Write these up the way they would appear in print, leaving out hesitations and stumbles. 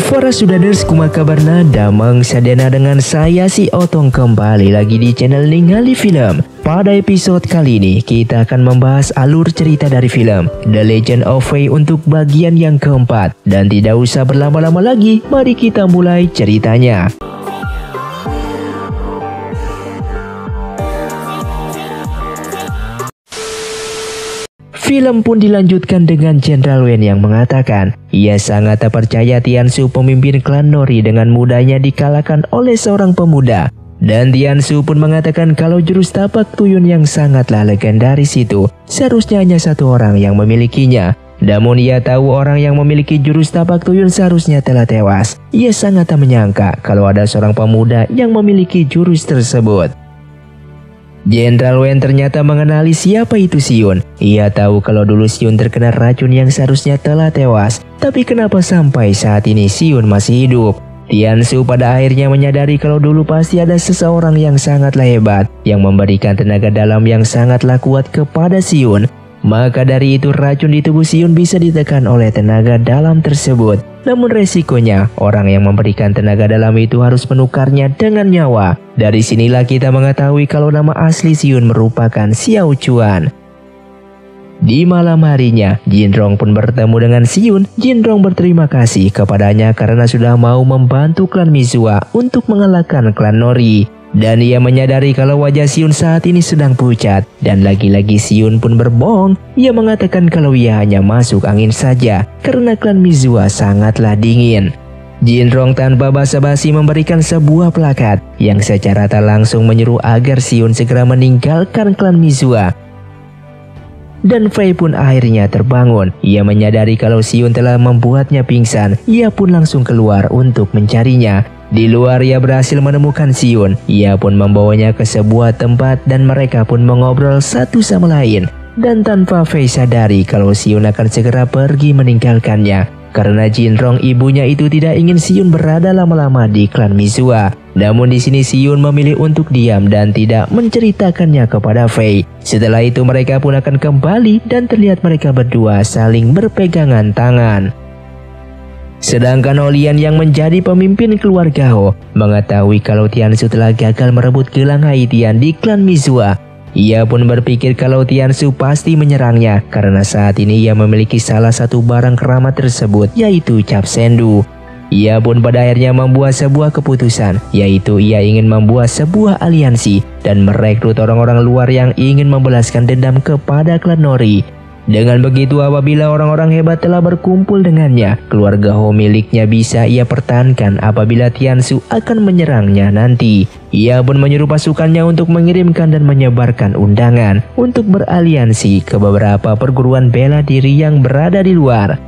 Para sudaders, kumaha kabarna? Damang sadana dengan saya si Otong kembali lagi di channel Ningali Film. Pada episode kali ini kita akan membahas alur cerita dari film The Legend of Fei untuk bagian yang keempat. Dan tidak usah berlama-lama lagi, mari kita mulai ceritanya. Film pun dilanjutkan dengan Jenderal Wen yang mengatakan ia sangat tak percaya Tiansu pemimpin klan Nori dengan mudahnya dikalahkan oleh seorang pemuda. Dan Tiansu pun mengatakan kalau jurus tapak tuyun yang sangatlah legendaris itu seharusnya hanya satu orang yang memilikinya. Namun ia tahu orang yang memiliki jurus tapak tuyun seharusnya telah tewas. Ia sangat tak menyangka kalau ada seorang pemuda yang memiliki jurus tersebut. Jenderal Wen ternyata mengenali siapa itu Xion. Ia tahu kalau dulu Xion terkena racun yang seharusnya telah tewas. Tapi kenapa sampai saat ini Xion masih hidup? Tiansu pada akhirnya menyadari kalau dulu pasti ada seseorang yang sangatlah hebat yang memberikan tenaga dalam yang sangatlah kuat kepada Xion. Maka dari itu racun di tubuh Xion bisa ditekan oleh tenaga dalam tersebut. Namun resikonya, orang yang memberikan tenaga dalam itu harus menukarnya dengan nyawa. Dari sinilah kita mengetahui kalau nama asli Xion merupakan Xiao Chuan. Di malam harinya, Jinrong pun bertemu dengan Xion. Jinrong berterima kasih kepadanya karena sudah mau membantu klan Mizua untuk mengalahkan klan Nori. Dan ia menyadari kalau wajah Xion saat ini sedang pucat. Dan lagi-lagi Xion pun berbohong. Ia mengatakan kalau ia hanya masuk angin saja karena klan Mizua sangatlah dingin. Jinrong tanpa basa-basi memberikan sebuah plakat yang secara tak langsung menyuruh agar Xion segera meninggalkan klan Mizua. Dan Fei pun akhirnya terbangun. Ia menyadari kalau Xion telah membuatnya pingsan. Ia pun langsung keluar untuk mencarinya. Di luar ia berhasil menemukan Xion. Ia pun membawanya ke sebuah tempat dan mereka pun mengobrol satu sama lain. Dan tanpa Fei sadari kalau Xion akan segera pergi meninggalkannya. Karena Jinrong ibunya itu tidak ingin Xion berada lama-lama di klan Mizua. Namun di sini Xion memilih untuk diam dan tidak menceritakannya kepada Fei. Setelah itu mereka pun akan kembali dan terlihat mereka berdua saling berpegangan tangan. Sedangkan Olian yang menjadi pemimpin keluarga Ho mengetahui kalau Tiansu telah gagal merebut gelang Haitian di klan Mizua. Ia pun berpikir kalau Tiansu pasti menyerangnya karena saat ini ia memiliki salah satu barang keramat tersebut, yaitu cap sendu. Ia pun pada akhirnya membuat sebuah keputusan, yaitu ia ingin membuat sebuah aliansi dan merekrut orang-orang luar yang ingin membalaskan dendam kepada klan Nori. Dengan begitu apabila orang-orang hebat telah berkumpul dengannya, keluarga Ho miliknya bisa ia pertahankan apabila Tiansu akan menyerangnya nanti. Ia pun menyuruh pasukannya untuk mengirimkan dan menyebarkan undangan untuk beraliansi ke beberapa perguruan bela diri yang berada di luar.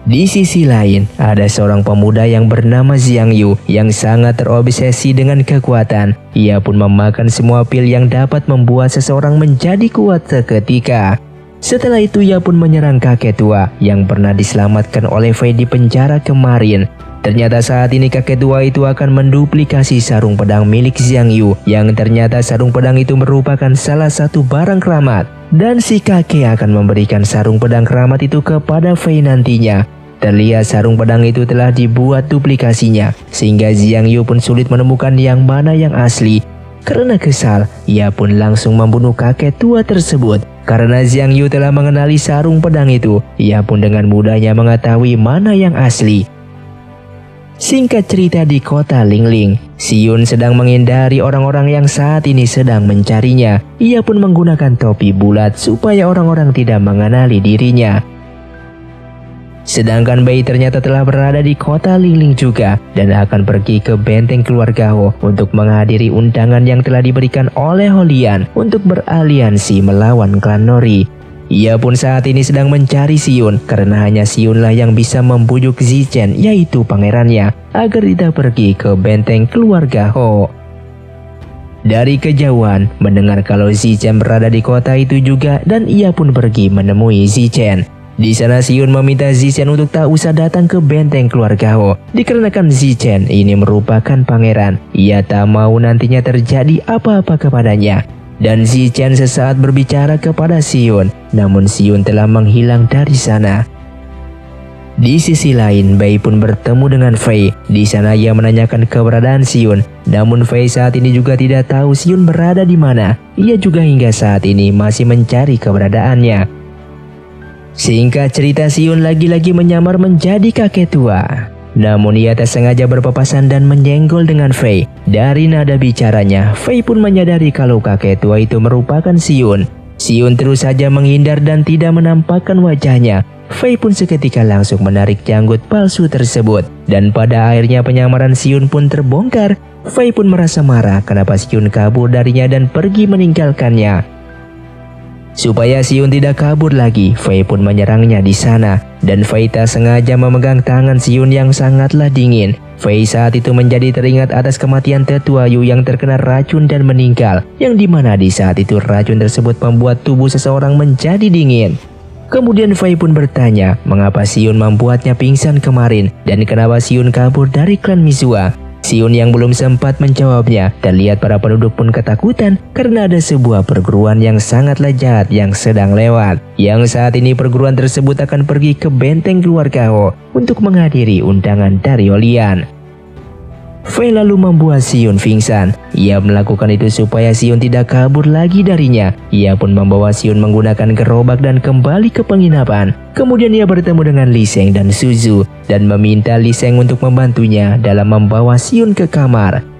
Di sisi lain, ada seorang pemuda yang bernama Xiang Yu yang sangat terobsesi dengan kekuatan. Ia pun memakan semua pil yang dapat membuat seseorang menjadi kuat seketika. Setelah itu ia pun menyerang kakek tua yang pernah diselamatkan oleh Fei di penjara kemarin. Ternyata saat ini kakek tua itu akan menduplikasi sarung pedang milik Xiang Yu, yang ternyata sarung pedang itu merupakan salah satu barang keramat. Dan si kakek akan memberikan sarung pedang keramat itu kepada Fei nantinya. Terlihat sarung pedang itu telah dibuat duplikasinya, sehingga Xiang Yu pun sulit menemukan yang mana yang asli. Karena kesal, ia pun langsung membunuh kakek tua tersebut. Karena Xiang Yu telah mengenali sarung pedang itu, ia pun dengan mudahnya mengetahui mana yang asli. Singkat cerita, di kota Lingling, Xion sedang menghindari orang-orang yang saat ini sedang mencarinya. Ia pun menggunakan topi bulat supaya orang-orang tidak mengenali dirinya. Sedangkan Bei ternyata telah berada di kota Lingling juga dan akan pergi ke benteng keluarga Ho untuk menghadiri undangan yang telah diberikan oleh Holian untuk beraliansi melawan klan Nori. Ia pun saat ini sedang mencari Xion karena hanya Xion lah yang bisa membujuk Zichen, yaitu pangerannya, agar tidak pergi ke benteng keluarga Ho. Dari kejauhan mendengar kalau Zichen berada di kota itu juga dan ia pun pergi menemui Zichen. Di sana Xion meminta Zichen untuk tak usah datang ke benteng keluarga Ho, dikarenakan Zichen ini merupakan pangeran. Ia tak mau nantinya terjadi apa-apa kepadanya. Dan Zichen sesaat berbicara kepada Xion, namun Xion telah menghilang dari sana. Di sisi lain, Bai pun bertemu dengan Fei. Di sana ia menanyakan keberadaan Xion. Namun Fei saat ini juga tidak tahu Xion berada di mana. Ia juga hingga saat ini masih mencari keberadaannya. Singkat cerita, Xion lagi-lagi menyamar menjadi kakek tua. Namun ia tak sengaja berpapasan dan menyenggol dengan Fei. Dari nada bicaranya, Fei pun menyadari kalau kakek tua itu merupakan Xion. Xion terus saja menghindar dan tidak menampakkan wajahnya. Fei pun seketika langsung menarik janggut palsu tersebut. Dan pada akhirnya penyamaran Xion pun terbongkar. Fei pun merasa marah kenapa Xion kabur darinya dan pergi meninggalkannya. Supaya Xion tidak kabur lagi, Fei pun menyerangnya di sana. Dan Fei tak sengaja memegang tangan Xion yang sangatlah dingin. Fei saat itu menjadi teringat atas kematian tetua Yu yang terkena racun dan meninggal. Yang dimana di saat itu racun tersebut membuat tubuh seseorang menjadi dingin. Kemudian Fei pun bertanya mengapa Xion membuatnya pingsan kemarin dan kenapa Xion kabur dari klan Mizua. Xion yang belum sempat menjawabnya, terlihat para penduduk pun ketakutan karena ada sebuah perguruan yang sangatlah jahat yang sedang lewat. Yang saat ini perguruan tersebut akan pergi ke benteng keluarga Ho untuk menghadiri undangan dari Olian. Fei lalu membuat Xion pingsan. Ia melakukan itu supaya Xion tidak kabur lagi darinya. Ia pun membawa Xion menggunakan gerobak dan kembali ke penginapan. Kemudian ia bertemu dengan Li Sheng dan Suzu dan meminta Li Sheng untuk membantunya dalam membawa Xion ke kamar.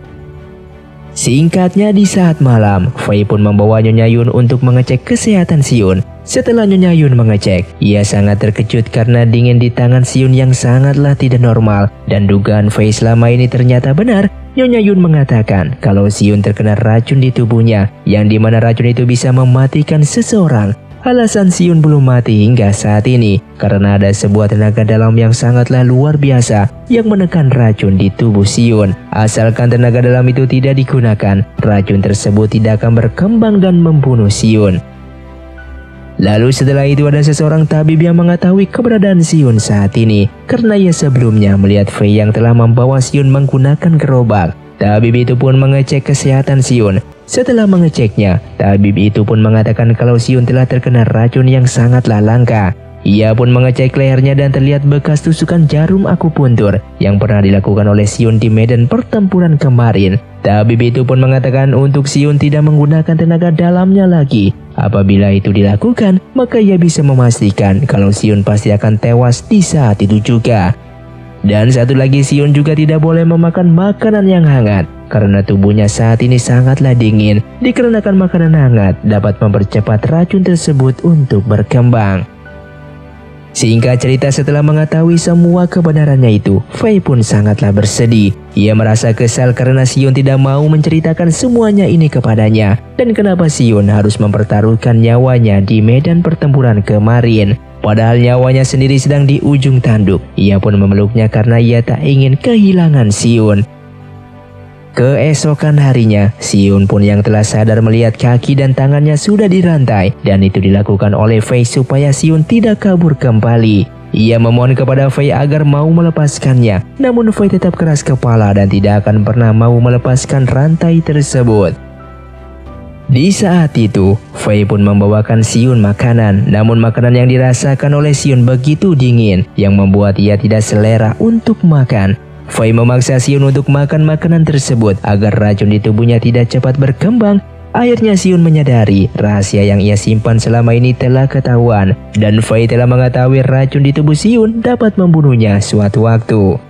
Singkatnya, di saat malam, Fei pun membawa Nyonya Yun untuk mengecek kesehatan Xion. Setelah Nyonya Yun mengecek, ia sangat terkejut karena dingin di tangan Xion yang sangatlah tidak normal. Dan dugaan Fei selama ini ternyata benar. Nyonya Yun mengatakan kalau Xion terkena racun di tubuhnya, yang dimana racun itu bisa mematikan seseorang. Alasan Xion belum mati hingga saat ini karena ada sebuah tenaga dalam yang sangatlah luar biasa yang menekan racun di tubuh Xion. Asalkan tenaga dalam itu tidak digunakan, racun tersebut tidak akan berkembang dan membunuh Xion. Lalu setelah itu ada seseorang tabib yang mengetahui keberadaan Xion saat ini karena ia sebelumnya melihat Fei yang telah membawa Xion menggunakan gerobak. Tabib itu pun mengecek kesehatan Xion. Setelah mengeceknya, tabib itu pun mengatakan kalau Xion telah terkena racun yang sangatlah langka. Ia pun mengecek lehernya dan terlihat bekas tusukan jarum akupuntur yang pernah dilakukan oleh Xion di medan pertempuran kemarin. Tabib itu pun mengatakan untuk Xion tidak menggunakan tenaga dalamnya lagi. Apabila itu dilakukan, maka ia bisa memastikan kalau Xion pasti akan tewas di saat itu juga. Dan satu lagi, Xion juga tidak boleh memakan makanan yang hangat karena tubuhnya saat ini sangatlah dingin. Dikarenakan makanan hangat dapat mempercepat racun tersebut untuk berkembang. Singkat cerita, setelah mengetahui semua kebenarannya itu, Fei pun sangatlah bersedih. Ia merasa kesal karena Xion tidak mau menceritakan semuanya ini kepadanya. Dan kenapa Xion harus mempertaruhkan nyawanya di medan pertempuran kemarin. Padahal nyawanya sendiri sedang di ujung tanduk. Ia pun memeluknya karena ia tak ingin kehilangan Xion. Keesokan harinya, Xion pun yang telah sadar melihat kaki dan tangannya sudah dirantai. Dan itu dilakukan oleh Fei supaya Xion tidak kabur kembali. Ia memohon kepada Fei agar mau melepaskannya. Namun Fei tetap keras kepala dan tidak akan pernah mau melepaskan rantai tersebut. Di saat itu, Fei pun membawakan Xion makanan. Namun makanan yang dirasakan oleh Xion begitu dingin yang membuat ia tidak selera untuk makan. Fei memaksa Xion untuk makan makanan tersebut agar racun di tubuhnya tidak cepat berkembang. Akhirnya Xion menyadari rahasia yang ia simpan selama ini telah ketahuan. Dan Fei telah mengetahui racun di tubuh Xion dapat membunuhnya suatu waktu.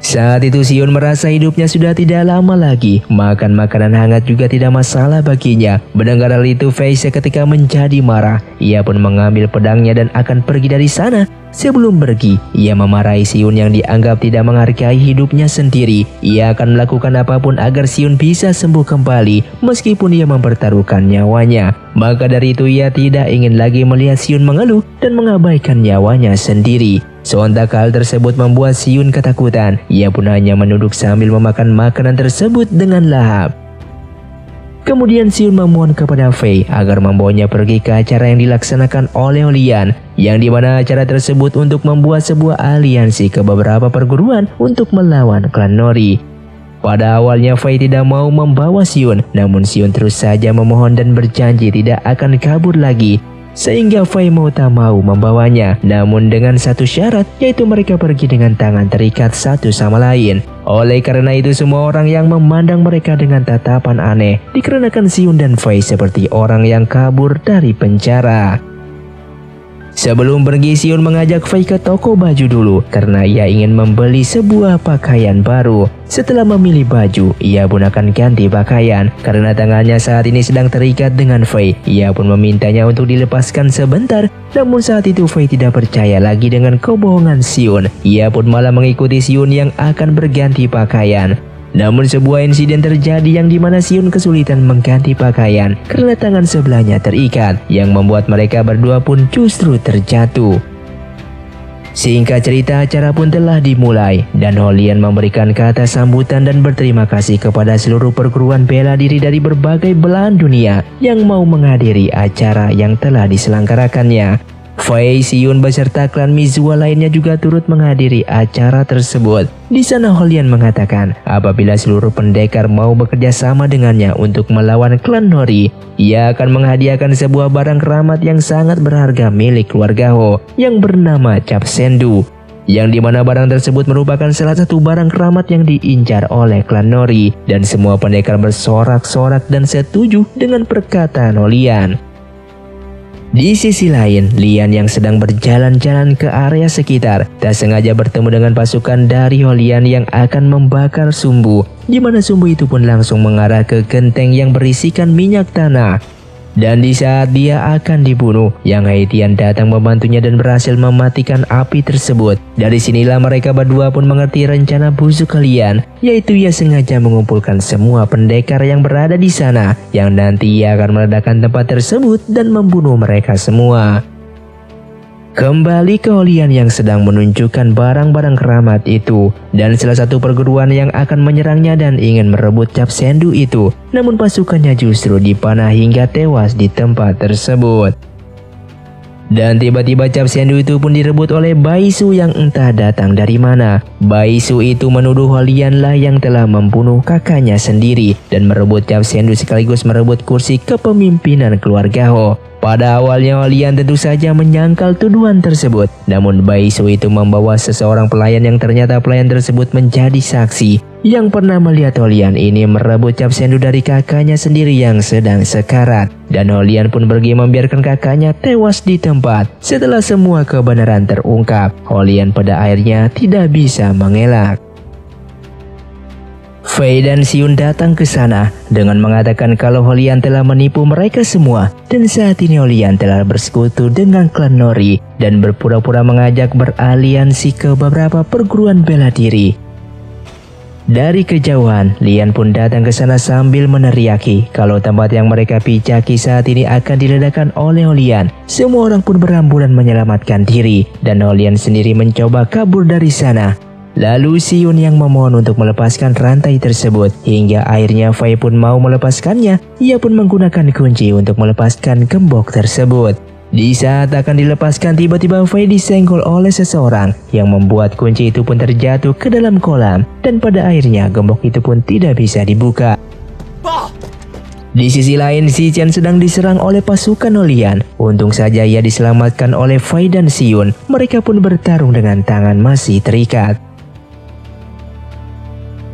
Saat itu Xion merasa hidupnya sudah tidak lama lagi. Makan makanan hangat juga tidak masalah baginya. Mendengar hal itu, Fei seketika menjadi marah. Ia pun mengambil pedangnya dan akan pergi dari sana. Sebelum pergi, ia memarahi Xion yang dianggap tidak menghargai hidupnya sendiri. Ia akan melakukan apapun agar Xion bisa sembuh kembali meskipun ia mempertaruhkan nyawanya. Maka dari itu ia tidak ingin lagi melihat Xion mengeluh dan mengabaikan nyawanya sendiri. Sontak hal tersebut membuat Xion ketakutan. Ia pun hanya menunduk sambil memakan makanan tersebut dengan lahap. Kemudian Xion memohon kepada Fei agar membawanya pergi ke acara yang dilaksanakan oleh Olian, yang dimana acara tersebut untuk membuat sebuah aliansi ke beberapa perguruan untuk melawan klan Nori. Pada awalnya Fei tidak mau membawa Xion, namun Xion terus saja memohon dan berjanji tidak akan kabur lagi. sehingga Fei mau tak mau membawanya. Namun dengan satu syarat, yaitu mereka pergi dengan tangan terikat satu sama lain. Oleh karena itu semua orang yang memandang mereka dengan tatapan aneh, dikarenakan Xion dan Fei seperti orang yang kabur dari penjara. Sebelum pergi, Xion mengajak Fei ke toko baju dulu karena ia ingin membeli sebuah pakaian baru. Setelah memilih baju, ia pun akan ganti pakaian karena tangannya saat ini sedang terikat dengan Fei. Ia pun memintanya untuk dilepaskan sebentar. Namun saat itu Fei tidak percaya lagi dengan kebohongan Xion. Ia pun malah mengikuti Xion yang akan berganti pakaian. Namun sebuah insiden terjadi yang dimana Xion kesulitan mengganti pakaian karena tangan sebelahnya terikat, yang membuat mereka berdua pun justru terjatuh. Singkat cerita, acara pun telah dimulai dan Holian memberikan kata sambutan dan berterima kasih kepada seluruh perguruan bela diri dari berbagai belahan dunia yang mau menghadiri acara yang telah diselenggarakannya. Fei, Xion beserta klan Mizua lainnya juga turut menghadiri acara tersebut. Di sana Holian mengatakan apabila seluruh pendekar mau bekerja sama dengannya untuk melawan klan Nori, ia akan menghadiahkan sebuah barang keramat yang sangat berharga milik keluarga Ho yang bernama Cap Sendu. Yang dimana barang tersebut merupakan salah satu barang keramat yang diincar oleh klan Nori, dan semua pendekar bersorak-sorak dan setuju dengan perkataan Holian. Di sisi lain, Lian yang sedang berjalan-jalan ke area sekitar tak sengaja bertemu dengan pasukan dari Holian yang akan membakar sumbu, di mana sumbu itu pun langsung mengarah ke genteng yang berisikan minyak tanah. Dan di saat dia akan dibunuh, Yang Haitian datang membantunya dan berhasil mematikan api tersebut. Dari sinilah mereka berdua pun mengerti rencana busuk Lian, yaitu ia sengaja mengumpulkan semua pendekar yang berada di sana, yang nanti ia akan meledakkan tempat tersebut dan membunuh mereka semua. Kembali ke Holian yang sedang menunjukkan barang-barang keramat itu, dan salah satu perguruan yang akan menyerangnya dan ingin merebut Cap Sendu itu, namun pasukannya justru dipanah hingga tewas di tempat tersebut. Dan tiba-tiba Cap Sendu itu pun direbut oleh Baisu yang entah datang dari mana. Baisu itu menuduh Holian lah yang telah membunuh kakaknya sendiri dan merebut Cap Sendu sekaligus merebut kursi kepemimpinan keluarga Ho. Pada awalnya Holian tentu saja menyangkal tuduhan tersebut, namun Baisu itu membawa seseorang pelayan yang ternyata pelayan tersebut menjadi saksi yang pernah melihat Holian ini merebut Cap Sendu dari kakaknya sendiri yang sedang sekarat. Dan Holian pun pergi membiarkan kakaknya tewas di tempat. Setelah semua kebenaran terungkap, Holian pada akhirnya tidak bisa mengelak. Fei dan Xion datang ke sana dengan mengatakan kalau Holian telah menipu mereka semua, dan saat ini Holian telah bersekutu dengan klan Nori dan berpura-pura mengajak beraliansi ke beberapa perguruan bela diri. Dari kejauhan, Lian pun datang ke sana sambil meneriaki kalau tempat yang mereka pijaki saat ini akan diledakkan oleh Holian. Semua orang pun berambulan menyelamatkan diri dan Holian sendiri mencoba kabur dari sana. Lalu Xion yang memohon untuk melepaskan rantai tersebut, hingga akhirnya Fei pun mau melepaskannya. Ia pun menggunakan kunci untuk melepaskan gembok tersebut. Di saat akan dilepaskan, tiba-tiba Fei disenggol oleh seseorang yang membuat kunci itu pun terjatuh ke dalam kolam, dan pada akhirnya gembok itu pun tidak bisa dibuka. Di sisi lain, Xichen sedang diserang oleh pasukan Holian. Untung saja ia diselamatkan oleh Fei dan Xion. Mereka pun bertarung dengan tangan masih terikat.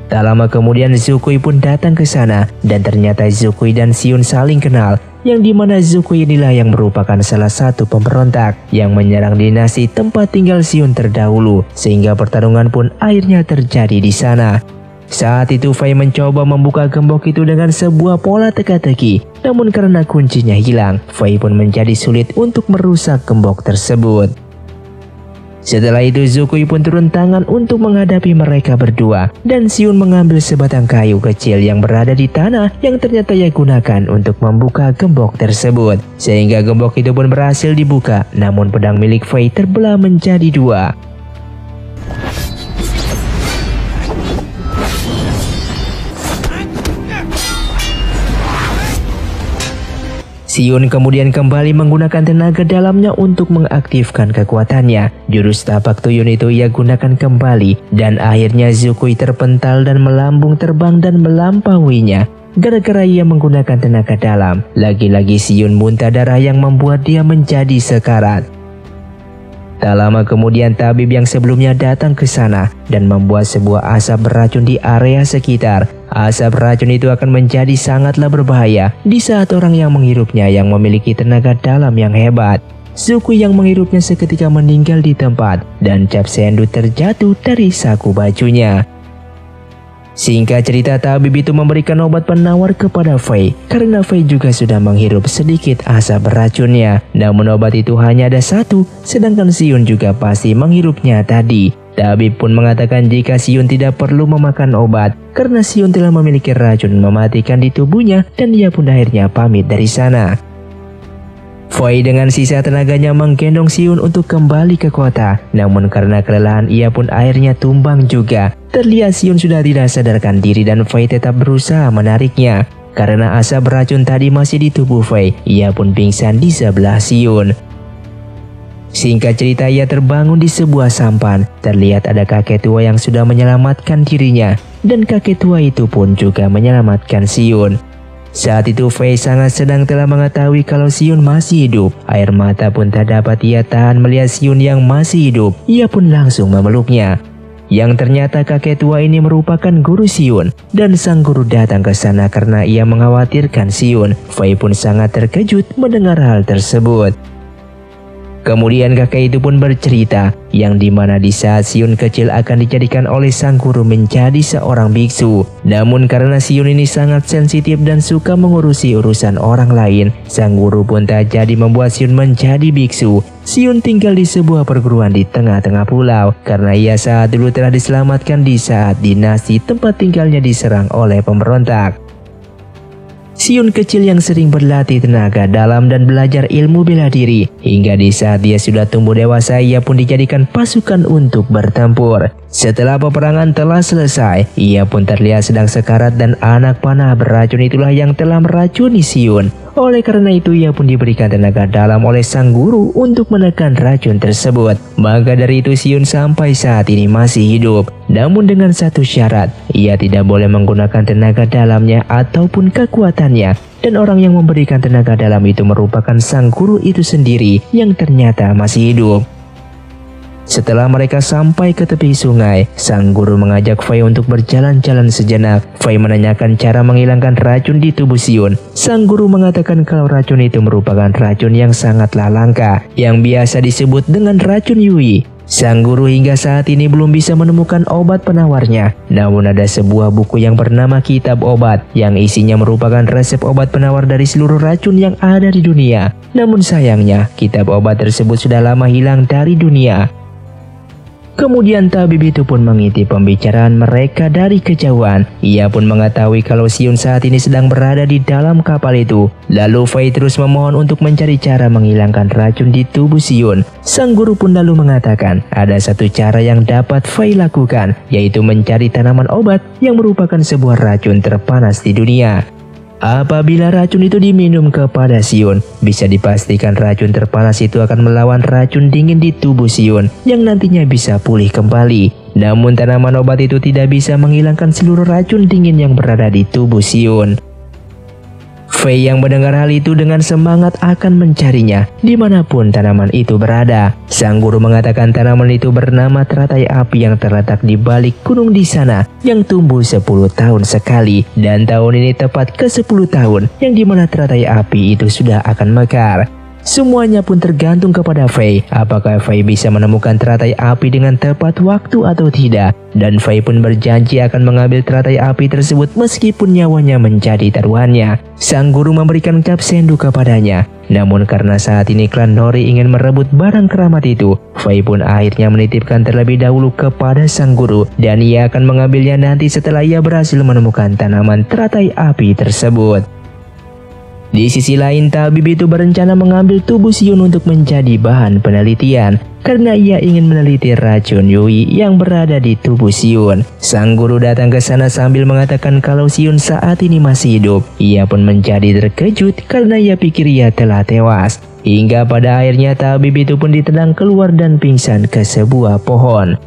Tak lama kemudian Zukui pun datang ke sana, dan ternyata Zukui dan Xion saling kenal, yang dimana Zukui inilah yang merupakan salah satu pemberontak yang menyerang dinasti tempat tinggal Xion terdahulu, sehingga pertarungan pun akhirnya terjadi di sana. Saat itu Fei mencoba membuka gembok itu dengan sebuah pola teka-teki, namun karena kuncinya hilang, Fei pun menjadi sulit untuk merusak gembok tersebut. Setelah itu Zukui pun turun tangan untuk menghadapi mereka berdua, dan Xion mengambil sebatang kayu kecil yang berada di tanah yang ternyata ia gunakan untuk membuka gembok tersebut, sehingga gembok itu pun berhasil dibuka, namun pedang milik Fei terbelah menjadi dua. Xion kemudian kembali menggunakan tenaga dalamnya untuk mengaktifkan kekuatannya. Jurus tapak tuyul itu ia gunakan kembali, dan akhirnya Zukui terpental dan melambung terbang dan melampauinya. gara-gara ia menggunakan tenaga dalam. Lagi-lagi Sion muntah darah yang membuat dia menjadi sekarat. Tak lama kemudian tabib yang sebelumnya datang ke sana dan membuat sebuah asap beracun di area sekitar. Asap beracun itu akan menjadi sangatlah berbahaya di saat orang yang menghirupnya yang memiliki tenaga dalam yang hebat. Suku yang menghirupnya seketika meninggal di tempat dan cap sendu terjatuh dari saku bajunya. Singkat cerita, tabib itu memberikan obat penawar kepada Fei karena Fei juga sudah menghirup sedikit asap beracunnya. Namun obat itu hanya ada satu, sedangkan Sion juga pasti menghirupnya tadi. Tabib pun mengatakan jika Sion tidak perlu memakan obat karena Sion telah memiliki racun mematikan di tubuhnya dan ia pun akhirnya pamit dari sana. Fei dengan sisa tenaganya menggendong Sion untuk kembali ke kota. Namun karena kelelahan ia pun akhirnya tumbang juga. Terlihat Sion sudah tidak sadarkan diri dan Fei tetap berusaha menariknya. Karena asap beracun tadi masih di tubuh Fei, ia pun pingsan di sebelah Sion. Singkat cerita, ia terbangun di sebuah sampan. Terlihat ada kakek tua yang sudah menyelamatkan dirinya. Dan kakek tua itu pun juga menyelamatkan Sion. Saat itu Fei sangat sedang telah mengetahui kalau Sion masih hidup. Air mata pun tak dapat ia tahan melihat Sion yang masih hidup. Ia pun langsung memeluknya. Yang ternyata kakek tua ini merupakan guru Sion. Dan sang guru datang ke sana karena ia mengkhawatirkan Sion. Fei pun sangat terkejut mendengar hal tersebut. Kemudian kakek itu pun bercerita yang dimana di saat Sion kecil akan dijadikan oleh sang guru menjadi seorang biksu. Namun karena Sion ini sangat sensitif dan suka mengurusi urusan orang lain, sang guru pun tak jadi membuat Sion menjadi biksu. Sion tinggal di sebuah perguruan di tengah-tengah pulau karena ia saat dulu telah diselamatkan di saat dinasti tempat tinggalnya diserang oleh pemberontak. Sion kecil yang sering berlatih tenaga dalam dan belajar ilmu bela diri. Hingga di saat dia sudah tumbuh dewasa, ia pun dijadikan pasukan untuk bertempur. Setelah peperangan telah selesai, ia pun terlihat sedang sekarat dan anak panah beracun itulah yang telah meracuni Sion. Oleh karena itu ia pun diberikan tenaga dalam oleh sang guru untuk menekan racun tersebut. Maka dari itu Sion sampai saat ini masih hidup. Namun dengan satu syarat, ia tidak boleh menggunakan tenaga dalamnya ataupun kekuatannya. Dan orang yang memberikan tenaga dalam itu merupakan sang guru itu sendiri yang ternyata masih hidup. Setelah mereka sampai ke tepi sungai, sang guru mengajak Fei untuk berjalan-jalan sejenak. Fei menanyakan cara menghilangkan racun di tubuh Sion. Sang guru mengatakan kalau racun itu merupakan racun yang sangatlah langka, yang biasa disebut dengan racun Yui. Sang guru hingga saat ini belum bisa menemukan obat penawarnya. Namun ada sebuah buku yang bernama Kitab Obat, yang isinya merupakan resep obat penawar dari seluruh racun yang ada di dunia. Namun sayangnya, kitab obat tersebut sudah lama hilang dari dunia. Kemudian tabib itu pun mengintip pembicaraan mereka dari kejauhan. Ia pun mengetahui kalau Sion saat ini sedang berada di dalam kapal itu. Lalu Fei terus memohon untuk mencari cara menghilangkan racun di tubuh Sion. Sang guru pun lalu mengatakan ada satu cara yang dapat Fei lakukan, yaitu mencari tanaman obat yang merupakan sebuah racun terpanas di dunia. Apabila racun itu diminum kepada Sion, bisa dipastikan racun terpanas itu akan melawan racun dingin di tubuh Sion yang nantinya bisa pulih kembali. Namun tanaman obat itu tidak bisa menghilangkan seluruh racun dingin yang berada di tubuh Sion. Fei yang mendengar hal itu dengan semangat akan mencarinya dimanapun tanaman itu berada. Sang guru mengatakan tanaman itu bernama teratai api yang terletak di balik gunung di sana, yang tumbuh 10 tahun sekali, dan tahun ini tepat ke 10 tahun yang dimana teratai api itu sudah akan mekar. Semuanya pun tergantung kepada Fei, apakah Fei bisa menemukan teratai api dengan tepat waktu atau tidak. Dan Fei pun berjanji akan mengambil teratai api tersebut meskipun nyawanya menjadi taruhannya. Sang guru memberikan cap sendu kepadanya. Namun karena saat ini klan Nori ingin merebut barang keramat itu, Fei pun akhirnya menitipkan terlebih dahulu kepada sang guru, dan ia akan mengambilnya nanti setelah ia berhasil menemukan tanaman teratai api tersebut. Di sisi lain, tabib itu berencana mengambil tubuh Sion untuk menjadi bahan penelitian karena ia ingin meneliti racun Yui yang berada di tubuh Sion. Sang guru datang ke sana sambil mengatakan kalau Sion saat ini masih hidup. Ia pun menjadi terkejut karena ia pikir ia telah tewas. Hingga pada akhirnya tabib itu pun ditendang keluar dan pingsan ke sebuah pohon.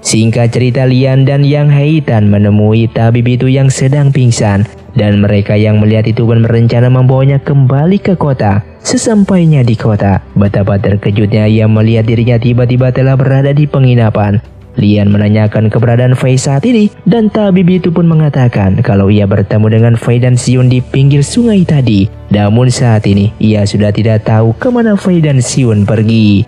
Singkat cerita, Lian dan Yang Heitan menemui tabib itu yang sedang pingsan. dan mereka yang melihat itu pun berencana membawanya kembali ke kota. Sesampainya di kota, betapa terkejutnya ia melihat dirinya tiba-tiba telah berada di penginapan. Lian menanyakan keberadaan Fei saat ini, dan tabib itu pun mengatakan kalau ia bertemu dengan Fei dan Xiun di pinggir sungai tadi. Namun saat ini ia sudah tidak tahu kemana Fei dan Xiun pergi.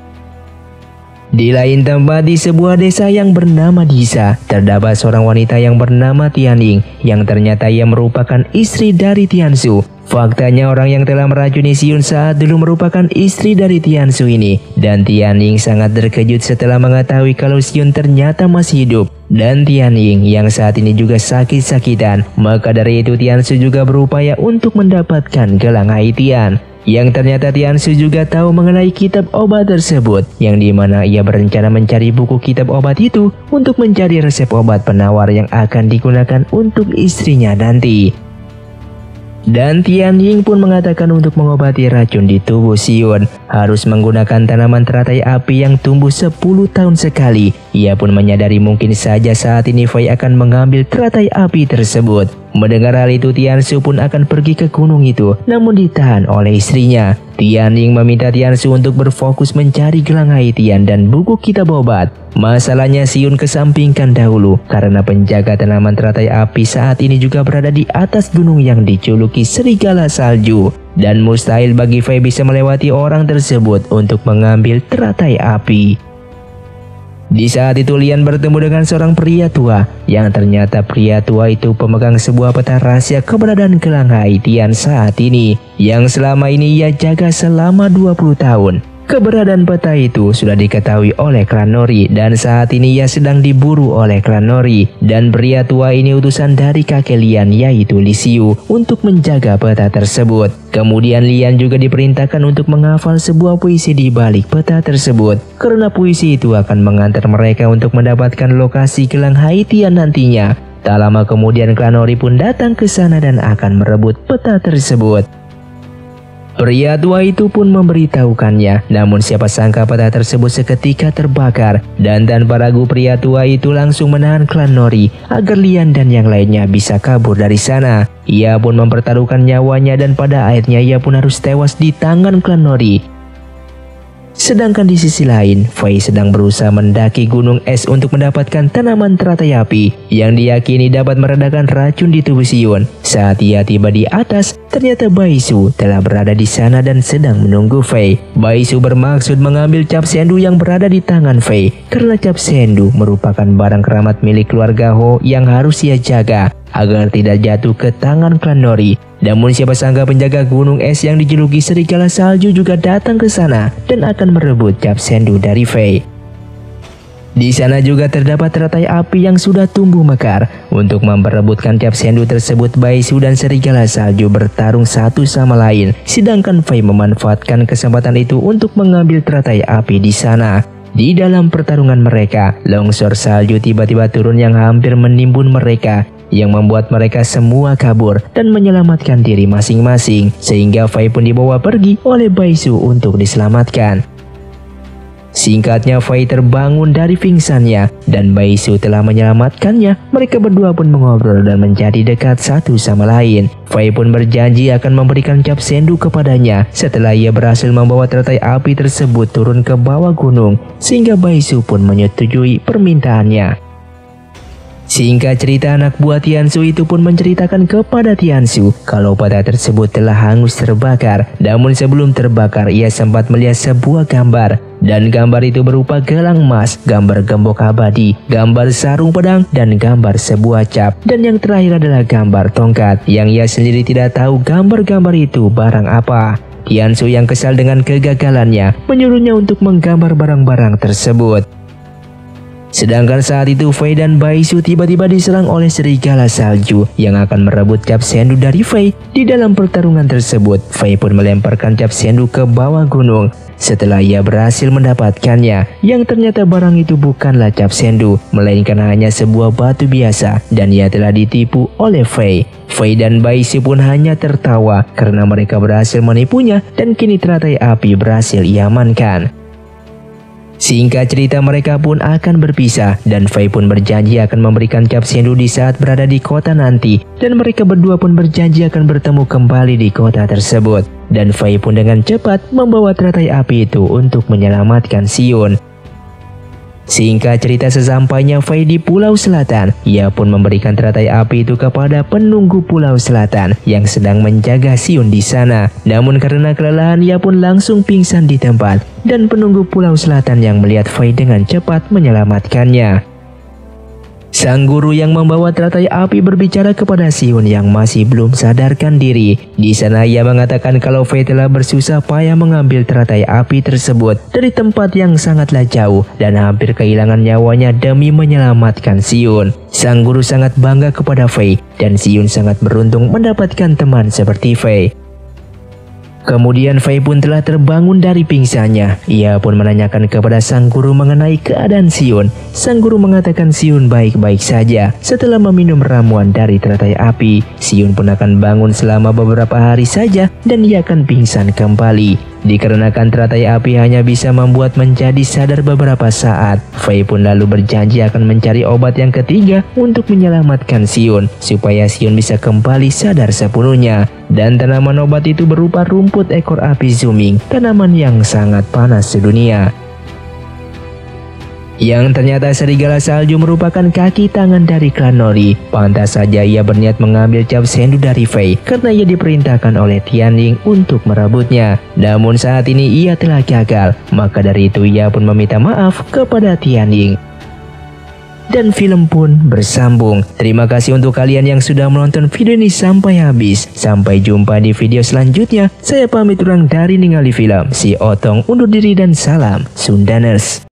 Di lain tempat, di sebuah desa yang bernama Disa, terdapat seorang wanita yang bernama Tianying, yang ternyata ia merupakan istri dari Tiansu. Faktanya orang yang telah meracuni Xiun saat dulu merupakan istri dari Tiansu ini, dan Tianying sangat terkejut setelah mengetahui kalau Xiun ternyata masih hidup. Dan Tianying yang saat ini juga sakit-sakitan, maka dari itu Tiansu juga berupaya untuk mendapatkan gelang Haitian. Yang ternyata Tiansu juga tahu mengenai kitab obat tersebut, yang dimana ia berencana mencari buku kitab obat itu untuk mencari resep obat penawar yang akan digunakan untuk istrinya nanti. Dan Tianying pun mengatakan untuk mengobati racun di tubuh Xiun harus menggunakan tanaman teratai api yang tumbuh 10 tahun sekali. Ia pun menyadari mungkin saja saat ini Fei akan mengambil teratai api tersebut. Mendengar hal itu, Tiansu pun akan pergi ke gunung itu, namun ditahan oleh istrinya. Tianying meminta Tiansu untuk berfokus mencari gelang Haitian dan buku kitab obat. Masalahnya Xiun kesampingkan dahulu karena penjaga tanaman teratai api saat ini juga berada di atas gunung yang dijuluki serigala salju. Dan mustahil bagi Fei bisa melewati orang tersebut untuk mengambil teratai api. Di saat itu Lian bertemu dengan seorang pria tua, yang ternyata pria tua itu pemegang sebuah peta rahasia keberadaan gelang Haitian saat ini, yang selama ini ia jaga selama 20 tahun. Keberadaan peta itu sudah diketahui oleh klan Nori, dan saat ini ia sedang diburu oleh klan Nori. Dan pria tua ini utusan dari kakek Lian, yaitu Li Xiu, untuk menjaga peta tersebut. Kemudian Lian juga diperintahkan untuk menghafal sebuah puisi di balik peta tersebut, karena puisi itu akan mengantar mereka untuk mendapatkan lokasi gelang Haitian nantinya. Tak lama kemudian klan Nori pun datang ke sana dan akan merebut peta tersebut. Pria tua itu pun memberitahukannya, namun siapa sangka peta tersebut seketika terbakar, dan tanpa ragu pria tua itu langsung menahan klan Nori agar Lian dan yang lainnya bisa kabur dari sana. Ia pun mempertaruhkan nyawanya dan pada akhirnya ia pun harus tewas di tangan klan Nori. Sedangkan di sisi lain, Fei sedang berusaha mendaki gunung es untuk mendapatkan tanaman teratai api yang diyakini dapat meredakan racun di tubuh Xiun. Saat ia tiba di atas, ternyata Baisu telah berada di sana dan sedang menunggu Fei. Baisu bermaksud mengambil cap sendu yang berada di tangan Fei, karena cap sendu merupakan barang keramat milik keluarga Ho yang harus ia jaga agar tidak jatuh ke tangan klan Nori. Namun siapa sangka penjaga gunung es yang dijuluki serigala salju juga datang ke sana dan akan merebut cap sendu dari Fei. Di sana juga terdapat teratai api yang sudah tumbuh mekar. Untuk memperebutkan cap sendu tersebut, Baisu dan serigala salju bertarung satu sama lain, sedangkan Fei memanfaatkan kesempatan itu untuk mengambil teratai api di sana. Di dalam pertarungan mereka, longsor salju tiba-tiba turun yang hampir menimbun mereka, yang membuat mereka semua kabur dan menyelamatkan diri masing-masing, sehingga Fei pun dibawa pergi oleh Baisu untuk diselamatkan. Singkatnya, Fei terbangun dari pingsannya dan Baisu telah menyelamatkannya. Mereka berdua pun mengobrol dan menjadi dekat satu sama lain. Fei pun berjanji akan memberikan cap sendu kepadanya setelah ia berhasil membawa teratai api tersebut turun ke bawah gunung, sehingga Baisu pun menyetujui permintaannya. Singkat cerita, anak buah Tiansu itu pun menceritakan kepada Tiansu kalau peta tersebut telah hangus terbakar. Namun sebelum terbakar, ia sempat melihat sebuah gambar. Dan gambar itu berupa gelang emas, gambar gembok abadi, gambar sarung pedang, dan gambar sebuah cap. Dan yang terakhir adalah gambar tongkat, yang ia sendiri tidak tahu gambar-gambar itu barang apa. Tiansu yang kesal dengan kegagalannya menyuruhnya untuk menggambar barang-barang tersebut. Sedangkan saat itu Fei dan Baisu tiba-tiba diserang oleh serigala salju yang akan merebut cap sendu dari Fei. Di dalam pertarungan tersebut, Fei pun melemparkan cap sendu ke bawah gunung. Setelah ia berhasil mendapatkannya, yang ternyata barang itu bukanlah cap sendu, melainkan hanya sebuah batu biasa, dan ia telah ditipu oleh Fei. Fei dan Baisu pun hanya tertawa karena mereka berhasil menipunya, dan kini teratai api berhasil iamankan. Singkat cerita, mereka pun akan berpisah dan Fei pun berjanji akan memberikan cap sendu di saat berada di kota nanti, dan mereka berdua pun berjanji akan bertemu kembali di kota tersebut. Dan Fei pun dengan cepat membawa teratai api itu untuk menyelamatkan Xion. Singkat cerita, sesampainya Fei di Pulau Selatan, ia pun memberikan teratai api itu kepada penunggu Pulau Selatan yang sedang menjaga Xion di sana. Namun karena kelelahan, ia pun langsung pingsan di tempat, dan penunggu Pulau Selatan yang melihat Fei dengan cepat menyelamatkannya. Sang guru yang membawa teratai api berbicara kepada Xion yang masih belum sadarkan diri. Di sana ia mengatakan kalau Fei telah bersusah payah mengambil teratai api tersebut dari tempat yang sangatlah jauh dan hampir kehilangan nyawanya demi menyelamatkan Xion. Sang guru sangat bangga kepada Fei dan Xion sangat beruntung mendapatkan teman seperti Fei. Kemudian Fei pun telah terbangun dari pingsannya. Ia pun menanyakan kepada sang guru mengenai keadaan Xion. Sang guru mengatakan Xion baik-baik saja. Setelah meminum ramuan dari teratai api, Xion pun akan bangun selama beberapa hari saja dan ia akan pingsan kembali. Dikarenakan teratai api hanya bisa membuat menjadi sadar beberapa saat, Fei pun lalu berjanji akan mencari obat yang ketiga untuk menyelamatkan Xion supaya Xion bisa kembali sadar sepenuhnya. Dan tanaman obat itu berupa rumput ekor api Zuming, tanaman yang sangat panas sedunia. Yang ternyata serigala salju merupakan kaki tangan dari klan Nori. Pantas saja ia berniat mengambil cap sendu dari Fei karena ia diperintahkan oleh Tianling untuk merebutnya. Namun saat ini ia telah gagal, maka dari itu ia pun meminta maaf kepada Tianling. Dan film pun bersambung. Terima kasih untuk kalian yang sudah menonton video ini sampai habis. Sampai jumpa di video selanjutnya. Saya pamit urang dari Ningali Film. Si Otong undur diri dan salam Sundaners.